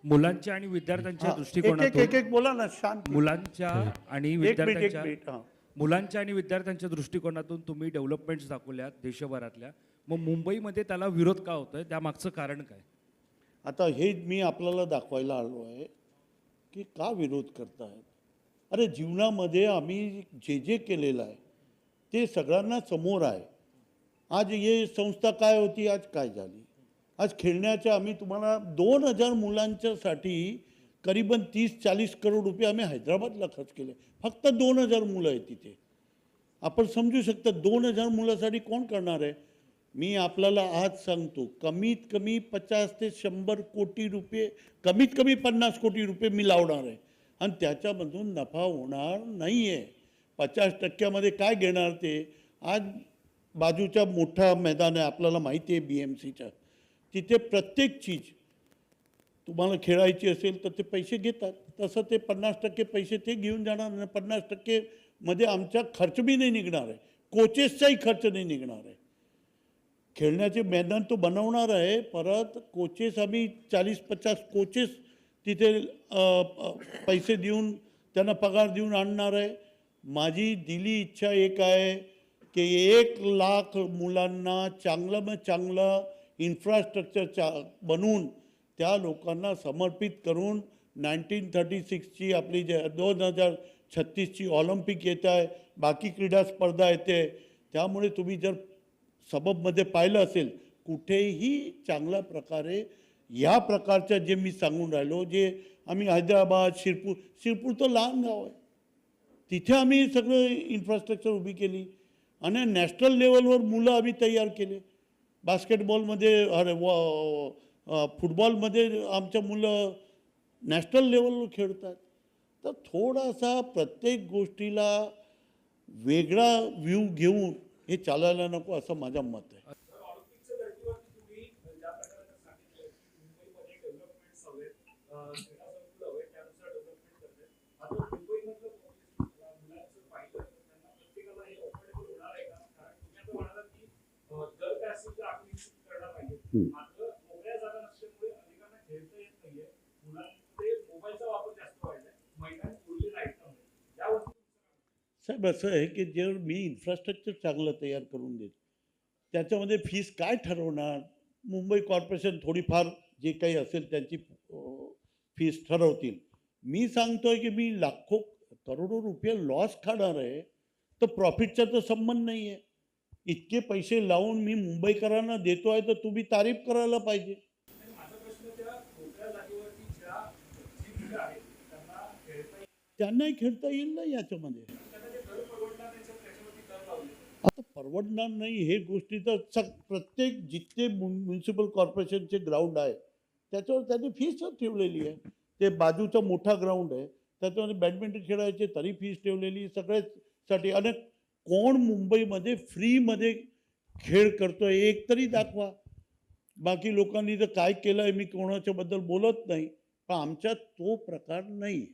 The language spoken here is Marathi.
मुलांच्या आणि विद्यार्थ्यांच्या एक एक दृष्टिकोनातून एक एक बोला ना, शांत. मुलांच्या आणि एक मिनिट विद्यार्थ्यांच्या हा. मुलांच्या आणि विद्यार्थ्यांच्या दृष्टिकोनातून तुम्ही डेव्हलपमेंट्स दाखवल्यात देशभरातल्या, मग मुंबईमध्ये त्याला विरोध का होतोय, त्यामागचं कारण काय? आता हे मी आपल्याला दाखवायला आलो आहे की का विरोध करतायत. अरे जीवनामध्ये आम्ही जे जे केलेलं आहे ते सगळ्यांना समोर आहे. आज हे संस्था काय होती, आज काय झाली. आज खेळण्याच्या आम्ही तुम्हाला 2000 मुलांच्यासाठी करीबन 30-40 करोड रुपये आम्ही हैदराबादला खर्च केले. फक्त 2000 मुलं आहेत तिथे. आपण समजू शकता 2000 मुलासाठी कोण करणार आहे. मी आपल्याला आज सांगतो, कमीत कमी 50 ते 100 कोटी रुपये, कमीत कमी 50 कोटी रुपये मी लावणार आहे आणि त्याच्यामधून नफा होणार नाही आहे. 50% काय घेणार ते. आज बाजूच्या मोठा मैदान आहे, आपल्याला माहिती आहे BMCच्या, तिथे प्रत्येक चीज तुम्हाला खेळायची असेल तर ते पैसे घेतात. तसं ते 50% पैसे ते घेऊन जाणार आणि 50% मध्ये आमचा खर्च बी नाही निघणार आहे. कोचेसचाही खर्च नाही निघणार आहे. खेळण्याचे मैदान तो बनवणार आहे, परत कोचेस आम्ही 40-50 कोचेस तिथे पैसे देऊन त्यांना पगार देऊन आणणार आहे. माझी दिली इच्छा एक आहे की 1 लाख मुलांना चांगलं मग चांगलं इन्फ्रास्ट्रक्चर बनवून त्या लोकांना समर्पित करून 1936ची आपली जे 2036ची ऑलिम्पिक येत आहे, बाकी क्रीडा स्पर्धा येते. त्यामुळे तुम्ही जर सबबमध्ये पाहिलं असेल कुठेही चांगल्या प्रकारे या प्रकारच्या जे मी सांगून राहिलो, जे आम्ही हैदराबाद शिरपूर तर लहान गाव आहे, तिथे आम्ही सगळं इन्फ्रास्ट्रक्चर उभी केली आणि नॅशनल लेवलवर मुलं आम्ही तयार केले. बास्केटबॉलमध्ये अरे फुटबॉलमध्ये आमच्या मुलं नॅशनल लेवलवर खेळतात. तर थोडासा प्रत्येक गोष्टीला वेगळा व्ह्यू घेऊन हे चालायला नको असं माझं मत आहे. साहेब असं आहे की जर मी इन्फ्रास्ट्रक्चर चांगलं तयार करून देतो, त्याच्यामध्ये फीस काय ठरवणार. मुंबई कॉर्पोरेशन थोडीफार जे काही असेल त्यांची फीस ठरवतील. मी सांगतोय की मी लाखो करोडो रुपये लॉस खाणार आहे, तर प्रॉफिटचा तर संबंध नाही आहे. इतके पैसे लावून मी मुंबईकरांना देतो आहे तर तुम्ही तारीफ करायला पाहिजे. त्यांनाही खेळता येईल ना याच्यामध्ये. आता परवडणार नाही हे गोष्टी तर प्रत्येक जिथे म्युन्सिपल कॉर्पोरेशनचे ग्राउंड आहे त्याच्यावर त्यांनी फीस ठेवलेली आहे. ते बाजूचा मोठा ग्राउंड आहे त्याच्यामध्ये बॅडमिंटन खेळायचे तरी फीस ठेवलेली सगळ्यासाठी. आणि कोण मुंबईमध्ये फ्रीमध्ये खेळ करतोय एक तरी दाखवा. बाकी लोकांनी तर काय केलं आहे मी कोणाच्याबद्दल बोलत नाही, पण आमच्यात तो प्रकार नाही.